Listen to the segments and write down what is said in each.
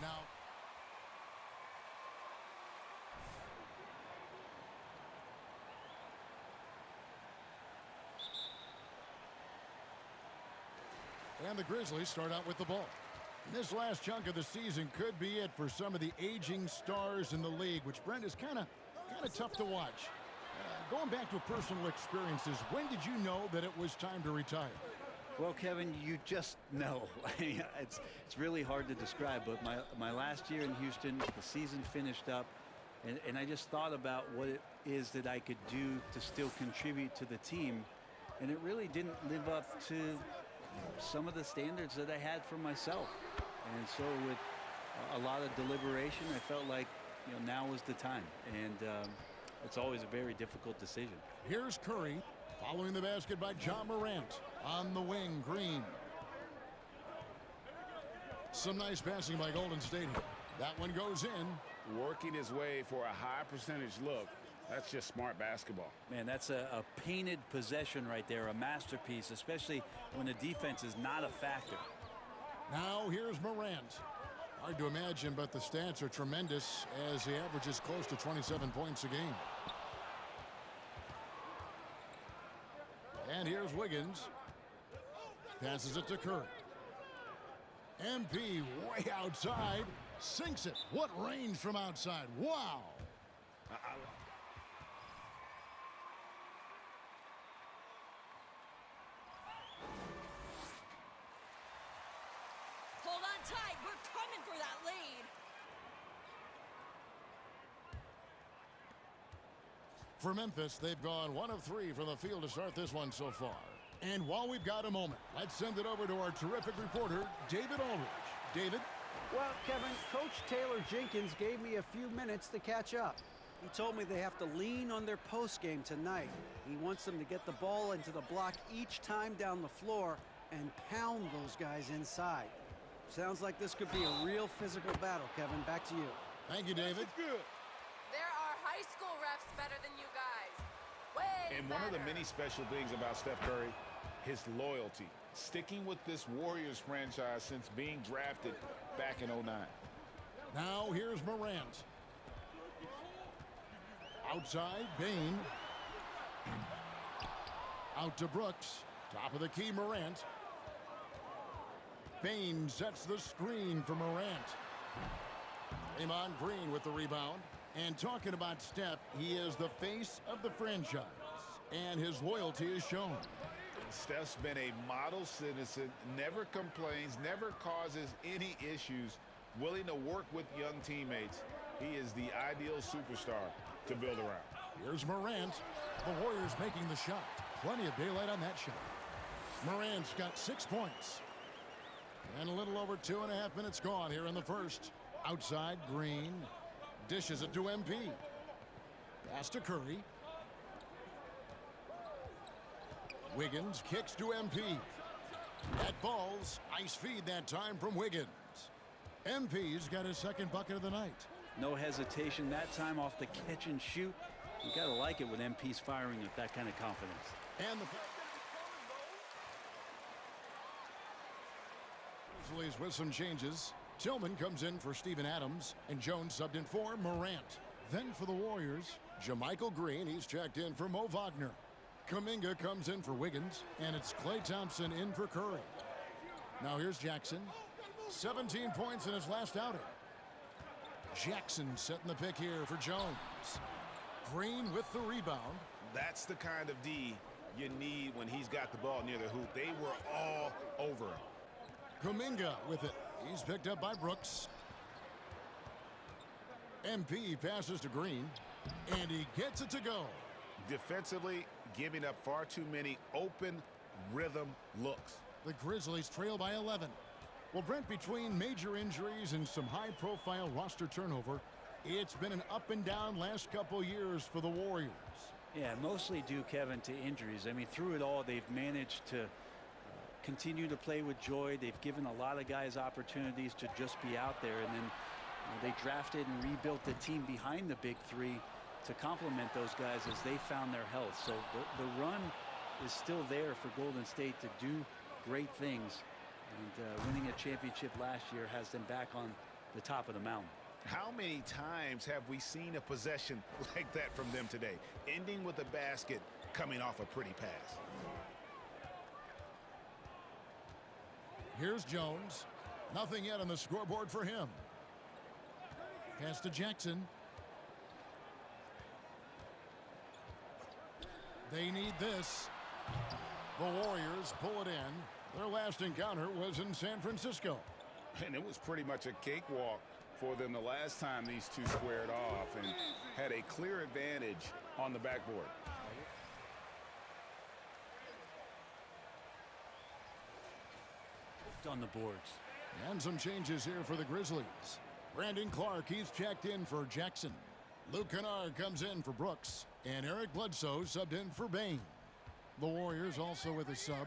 Now, and the Grizzlies start out with the ball. And this last chunk of the season could be it for some of the aging stars in the league, which, Brent, is kind of tough to watch. Going back to personal experiences, when did you know that it was time to retire? Well, Kevin, you just know. It's really hard to describe, but my last year in Houston, the season finished up, and I just thought about what it is that I could do to still contribute to the team, and it really didn't live up to some of the standards that I had for myself. And so with a lot of deliberation, I felt like now was the time, and it's always a very difficult decision. Here's Curry, following the basket by Ja Morant. On the wing, Green. Some nice passing by Golden State. That one goes in. Working his way for a high percentage look. That's just smart basketball. Man, that's a painted possession right there, a masterpiece, especially when the defense is not a factor. Now here's Morant. Hard to imagine, but the stats are tremendous as he averages close to 27 points a game. And here's Wiggins. Passes it to Curry. MP way outside. Sinks it. What range from outside. Wow. Hold on tight. We're coming for that lead. For Memphis, they've gone 1 of 3 from the field to start this one so far. And while we've got a moment, let's send it over to our terrific reporter, David Aldridge. David? Well, Kevin, Coach Taylor Jenkins gave me a few minutes to catch up. He told me they have to lean on their post game tonight. He wants them to get the ball into the block each time down the floor and pound those guys inside. Sounds like this could be a real physical battle, Kevin. Back to you. Thank you, David. Good. There are high school refs better than you guys. Way And one of the better. many special things about Steph Curry, his loyalty. Sticking with this Warriors franchise since being drafted back in '09. Now here's Morant. Outside, Bane. Out to Brooks. Top of the key, Morant. Bane sets the screen for Morant. Draymond Green with the rebound. And talking about Steph, he is the face of the franchise. And his loyalty is shown. Steph's been a model citizen, never complains, never causes any issues, willing to work with young teammates. He is the ideal superstar to build around. Here's Morant. The Warriors making the shot. Plenty of daylight on that shot. Morant's got 6 points. And a little over 2.5 minutes gone here in the first. Outside, Green. Dishes it to MP. Pass to Curry. Wiggins kicks to MP. That ball's ice feed that time from Wiggins. MP's got his second bucket of the night. No hesitation that time off the catch and shoot. You got to like it when MP's firing with that kind of confidence. And the Grizzlies with some changes. Tillman comes in for Steven Adams, and Jones subbed in for Morant. Then for the Warriors, JaMychal Green, he's checked in for Mo Wagner. Kuminga comes in for Wiggins, and it's Klay Thompson in for Curry. Now here's Jackson. 17 points in his last outing. Jackson setting the pick here for Jones. Green with the rebound. That's the kind of D you need when he's got the ball near the hoop. They were all over him. Kuminga with it. He's picked up by Brooks. MP passes to Green, and he gets it to go. Defensively, giving up far too many open rhythm looks. The Grizzlies trail by 11. Well, Brent, between major injuries and some high-profile roster turnover, it's been an up-and-down last couple years for the Warriors. Yeah, mostly due, Kevin, to injuries. I mean, through it all, they've managed to continue to play with joy. They've given a lot of guys opportunities to just be out there, and then they drafted and rebuilt the team behind the big three to complement those guys as they found their health. So the run is still there for Golden State to do great things, and winning a championship last year has them back on the top of the mountain. How many times have we seen a possession like that from them today, ending with a basket coming off a pretty pass? Here's Jones. Nothing yet on the scoreboard for him. Pass to Jackson. They need this. The Warriors pull it in. Their last encounter was in San Francisco. And it was pretty much a cakewalk for them the last time these two squared off and had a clear advantage on the backboard. On the boards. And some changes here for the Grizzlies. Brandon Clark, he's checked in for Jackson. Luke Kennard comes in for Brooks. And Eric Bledsoe subbed in for Bain. The Warriors also with a sub.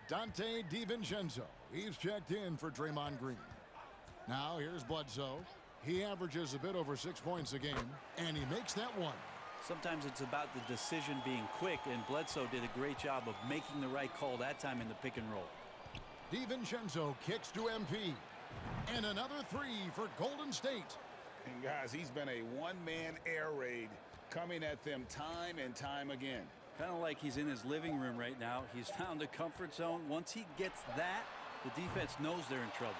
Dante DiVincenzo. He's checked in for Draymond Green. Now here's Bledsoe. He averages a bit over 6 points a game. And he makes that one. Sometimes it's about the decision being quick, and Bledsoe did a great job of making the right call that time in the pick and roll. DiVincenzo kicks to MP. And another three for Golden State. And guys, he's been a one-man air raid coming at them time and time again. Kind of like he's in his living room right now. He's found a comfort zone. Once he gets that, the defense knows they're in trouble.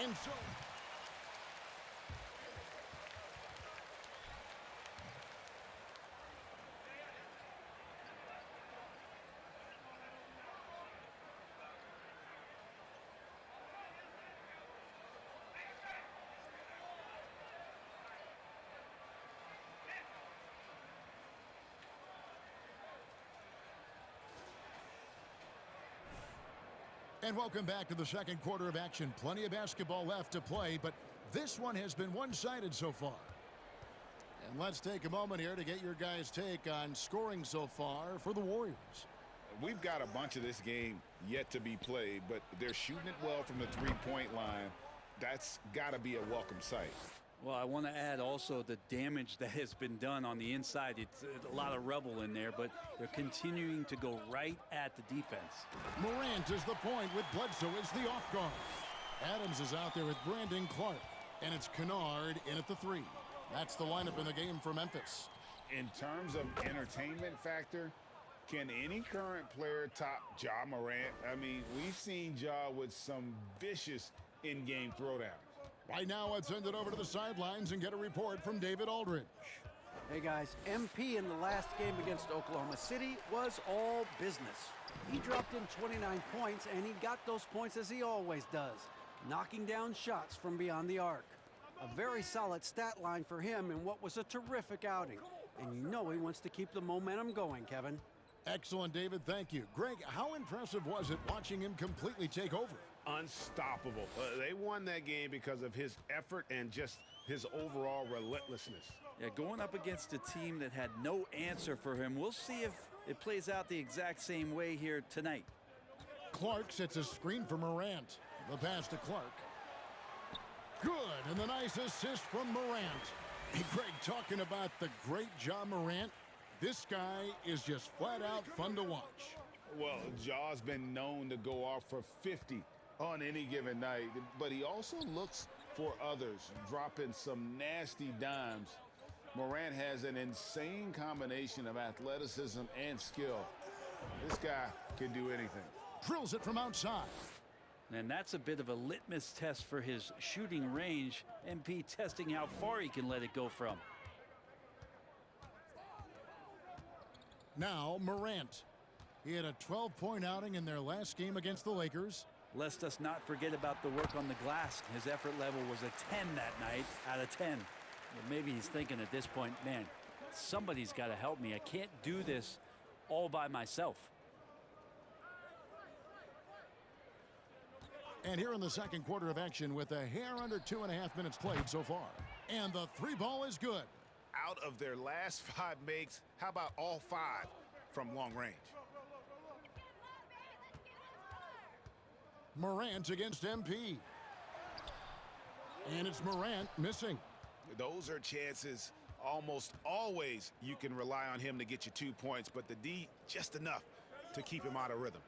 And so... And welcome back to the second quarter of action. Plenty of basketball left to play, but this one has been one-sided so far. And let's take a moment here to get your guys' take on scoring so far for the Warriors. We've got a bunch of this game yet to be played, but they're shooting it well from the three-point line. That's got to be a welcome sight. Well, I want to add also the damage that has been done on the inside. It's a lot of rubble in there, but they're continuing to go right at the defense. Morant is the point with Bledsoe as the off guard. Adams is out there with Brandon Clark, and it's Kennard in at the three. That's the lineup in the game for Memphis. In terms of entertainment factor, can any current player top Ja Morant? I mean, we've seen Ja with some vicious in-game throwdowns. Right now, let's send it over to the sidelines and get a report from David Aldridge. Hey guys, MP in the last game against Oklahoma City was all business. He dropped in 29 points, and he got those points as he always does, knocking down shots from beyond the arc. A very solid stat line for him in what was a terrific outing. And you know he wants to keep the momentum going, Kevin. Excellent, David. Thank you. Greg, how impressive was it watching him completely take over? Unstoppable. They won that game because of his effort and just his overall relentlessness. Yeah, going up against a team that had no answer for him. We'll see if it plays out the exact same way here tonight. Clark sets a screen for Morant. The pass to Clark. Good, and the nice assist from Morant. Hey, Greg, talking about the great Ja Morant, this guy is just flat out fun to watch. Well, Ja's been known to go off for 50 on any given night, but he also looks for others, dropping some nasty dimes. Morant has an insane combination of athleticism and skill. This guy can do anything. Drills it from outside. And that's a bit of a litmus test for his shooting range. MP testing how far he can let it go from. Now Morant. He had a 12-point outing in their last game against the Lakers. Lest us not forget about the work on the glass. His effort level was a 10 that night out of 10. Well, maybe he's thinking at this point, man, somebody's got to help me. I can't do this all by myself. And here in the second quarter of action with a hair under 2.5 minutes played so far. And the three ball is good. Out of their last 5 makes, how about all 5 from long range? Morant against MP. And it's Morant missing. Those are chances almost always you can rely on him to get you 2 points, but the D just enough to keep him out of rhythm.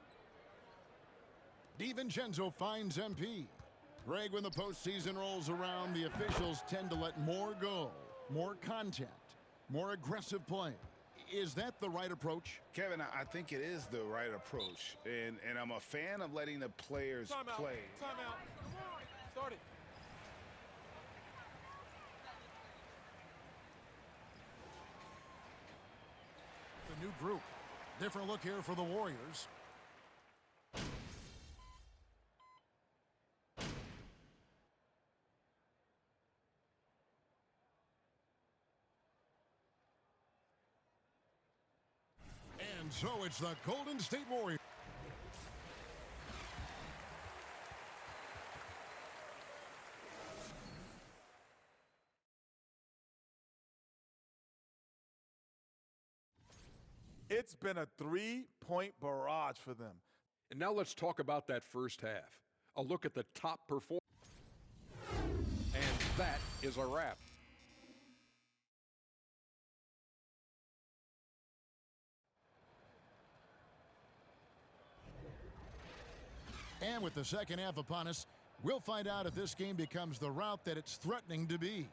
DiVincenzo finds MP. Greg, when the postseason rolls around, the officials tend to let more go, more contact, more aggressive play. Is that the right approach? Kevin, I think it is the right approach. And I'm a fan of letting the players play. Timeout. Start it. The new group. Different look here for the Warriors. And so it's the Golden State Warriors. It's been a three-point barrage for them. And now let's talk about that first half. A look at the top performers. And that is a wrap. And with the second half upon us, we'll find out if this game becomes the route that it's threatening to be.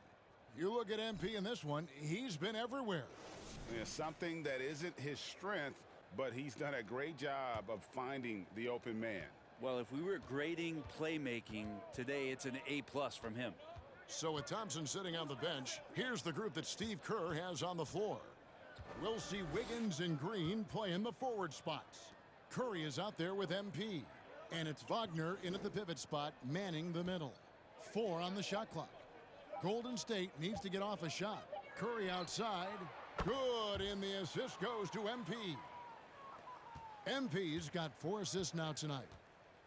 You look at MP in this one, he's been everywhere. Yeah, something that isn't his strength, but he's done a great job of finding the open man. Well, if we were grading playmaking today, it's an A+ from him. So with Thompson sitting on the bench, here's the group that Steve Kerr has on the floor. We'll see Wiggins and Green play in the forward spots. Curry is out there with MP. And it's Wagner in at the pivot spot, manning the middle. 4 on the shot clock. Golden State needs to get off a shot. Curry outside. Good, and the assist goes to MP. MP's got 4 assists now tonight.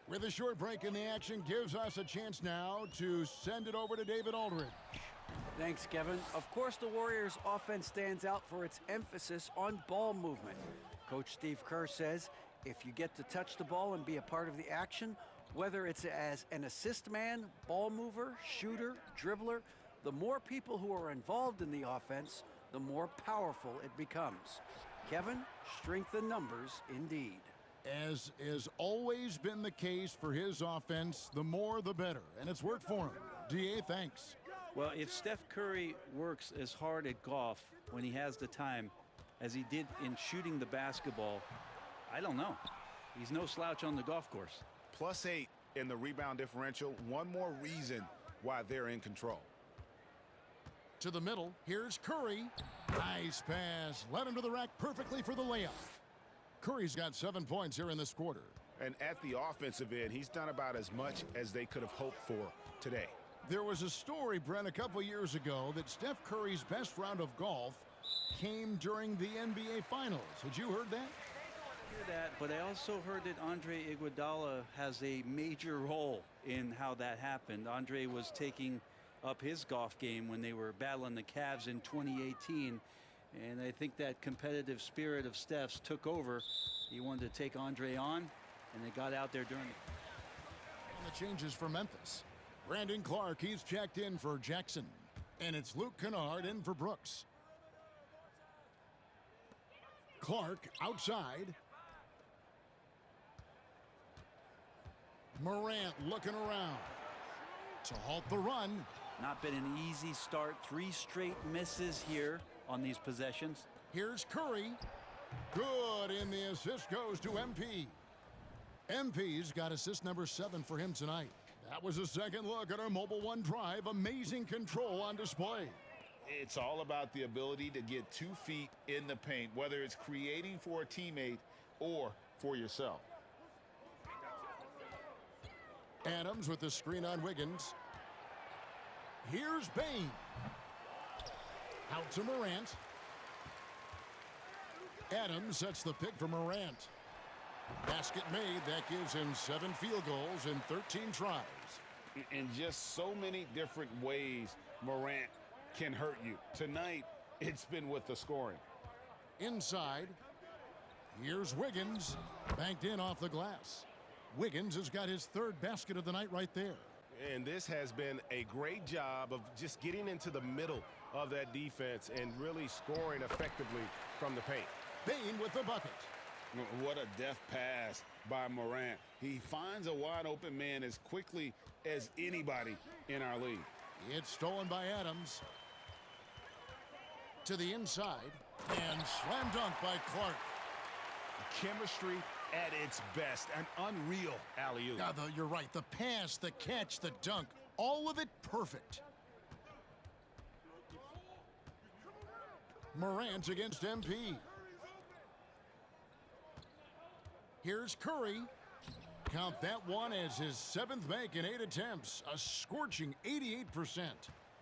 With a short break in the action, gives us a chance now to send it over to David Aldridge. Thanks, Kevin. Of course, the Warriors' offense stands out for its emphasis on ball movement. Coach Steve Kerr says, if you get to touch the ball and be a part of the action, whether it's as an assist man, ball mover, shooter, dribbler, the more people who are involved in the offense, the more powerful it becomes. Kevin, strength in numbers indeed. As has always been the case for his offense, the more the better, and it's worked for him. DA, thanks. Well, if Steph Curry works as hard at golf when he has the time as he did in shooting the basketball, I don't know. He's no slouch on the golf course. +8 in the rebound differential. One more reason why they're in control. To the middle, here's Curry. Nice pass. Led him to the rack perfectly for the layup. Curry's got 7 points here in this quarter. And at the offensive end, he's done about as much as they could have hoped for today. There was a story, Brent, a couple years ago that Steph Curry's best round of golf came during the NBA Finals. Had you heard that? That, but I also heard that Andre Iguodala has a major role in how that happened. Andre was taking up his golf game when they were battling the Cavs in 2018, and I think that competitive spirit of Steph's took over. He wanted to take Andre on, and they got out there during And the changes for Memphis. Brandon Clark, he's checked in for Jackson, and it's Luke Kennard in for Brooks. Clark outside. Morant looking around to halt the run. Not been an easy start. 3 straight misses here on these possessions. Here's Curry. Good, and the assist goes to MP. MP's got assist number 7 for him tonight. That was a second look at our Mobile One drive. Amazing control on display. It's all about the ability to get 2 feet in the paint, whether it's creating for a teammate or for yourself. Adams with the screen on Wiggins. Here's Bane. Out to Morant. Adams sets the pick for Morant. Basket made. That gives him 7 field goals in 13 tries. In just so many different ways, Morant can hurt you. Tonight, it's been with the scoring. Inside. Here's Wiggins. Banked in off the glass. Wiggins has got his 3rd basket of the night right there. And this has been a great job of just getting into the middle of that defense and really scoring effectively from the paint. Bane with the bucket. What a deft pass by Morant. He finds a wide open man as quickly as anybody in our league. It's stolen by Adams. To the inside. And slam dunk by Clark. Chemistry at its best. An unreal alley-oop. Yeah, you're right. The pass, the catch, the dunk. All of it perfect. Morant against MP. Here's Curry. Count that one as his 7th make in 8 attempts. A scorching 88%.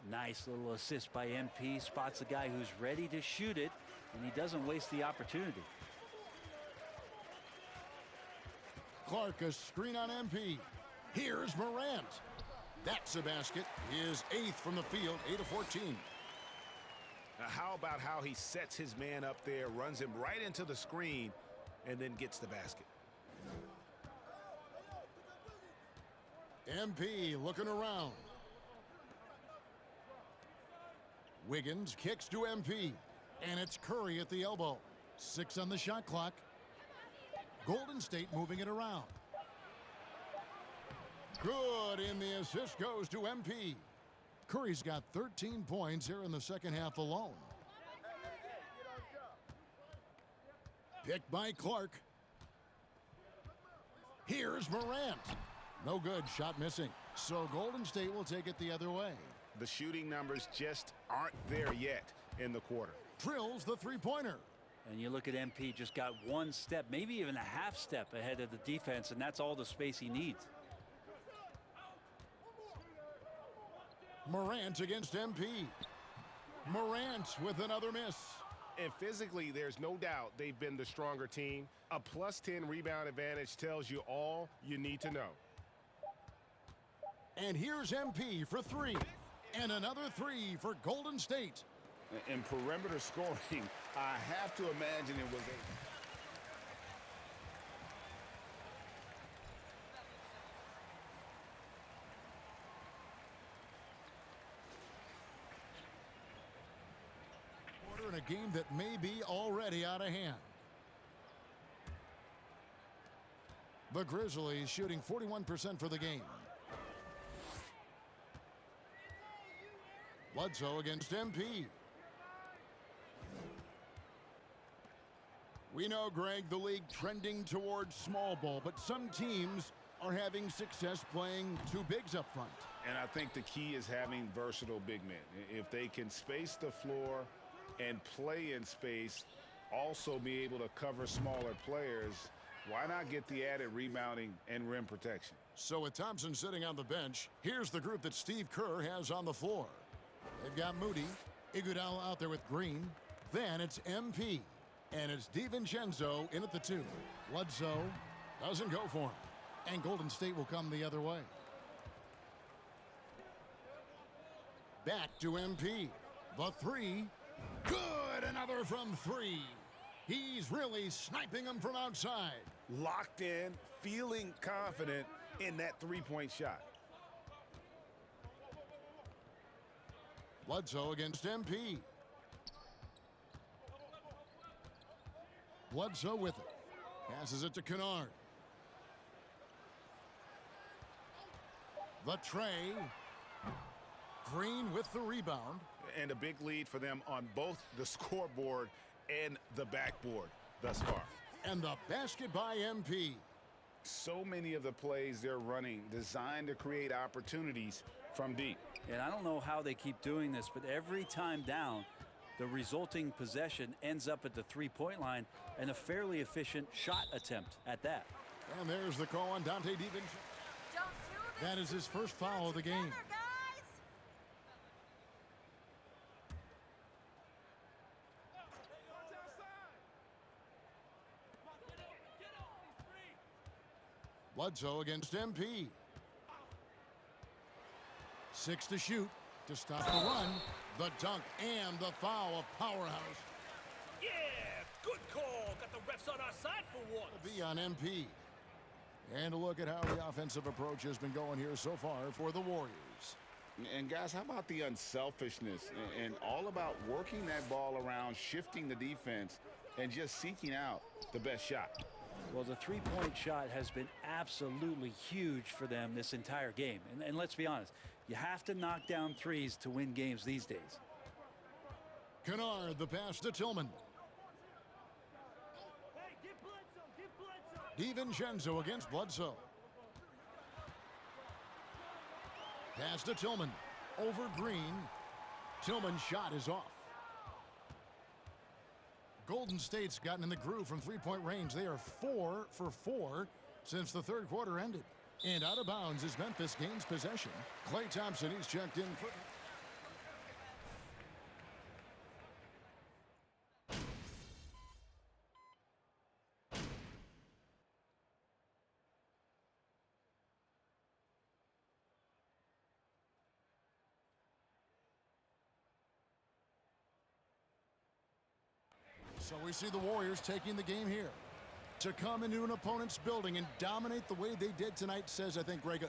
Nice little assist by MP. Spots a guy who's ready to shoot it, and he doesn't waste the opportunity. Clark, a screen on MP. Here's Morant. That's a basket. His 8th from the field, 8 of 14. Now, how about how he sets his man up there, runs him right into the screen, and then gets the basket? MP looking around. Wiggins kicks to MP. And it's Curry at the elbow. 6 on the shot clock. Golden State moving it around. Good, and the assist goes to MP. Curry's got 13 points here in the second half alone. Picked by Clark. Here's Morant. No good, shot missing. So Golden State will take it the other way. The shooting numbers just aren't there yet in the quarter. Drills the three-pointer. And you look at MP, just got one step, maybe even a half step ahead of the defense, and that's all the space he needs. Morant against MP. Morant with another miss. And physically, there's no doubt they've been the stronger team. A +10 rebound advantage tells you all you need to know. And here's MP for 3. And another 3 for Golden State. In perimeter scoring, I have to imagine it was a... In a game that may be already out of hand. The Grizzlies shooting 41% for the game. Bledsoe against MP. We know, Greg, the league trending towards small ball, but some teams are having success playing 2 bigs up front. And I think the key is having versatile big men. If they can space the floor and play in space, also be able to cover smaller players, why not get the added rebounding and rim protection? So with Thompson sitting on the bench, here's the group that Steve Kerr has on the floor. They've got Moody, Iguodala out there with Green. Then it's MP. And it's DiVincenzo in at the 2. Bledsoe doesn't go for him. And Golden State will come the other way. Back to MP. The 3. Good, another from 3. He's really sniping them from outside. Locked in, feeling confident in that three-point shot. Bledsoe against MP. Bledsoe with it. Passes it to Kennard. The tray. Green with the rebound. And a big lead for them on both the scoreboard and the backboard thus far. And the basket by MP. So many of the plays they're running designed to create opportunities from deep. And I don't know how they keep doing this, but every time down, the resulting possession ends up at the three-point line and a fairly efficient shot attempt at that. And there's the call on Dante DiVincenzo. Don't do this. That is his first foul of the game. Together, guys. Bledsoe against MP. 6 to shoot to stop the run. The dunk and the foul, a powerhouse. Yeah, good call. Got the refs on our side for once. To be on MP. And a look at how the offensive approach has been going here so far for the Warriors. And guys, how about the unselfishness and all about working that ball around, shifting the defense and just seeking out the best shot. Well, the three-point shot has been absolutely huge for them this entire game. And let's be honest, you have to knock down threes to win games these days. Kennard, the pass to Tillman. DiVincenzo against Bledsoe. Pass to Tillman. Over Green. Tillman's shot is off. Golden State's gotten in the groove from three-point range. They are 4 for 4 since the third quarter ended. And out of bounds as Memphis gains possession. Klay Thompson, he's checked in for... So we see the Warriors taking the game here. To come into an opponent's building and dominate the way they did tonight says, I think, Greg,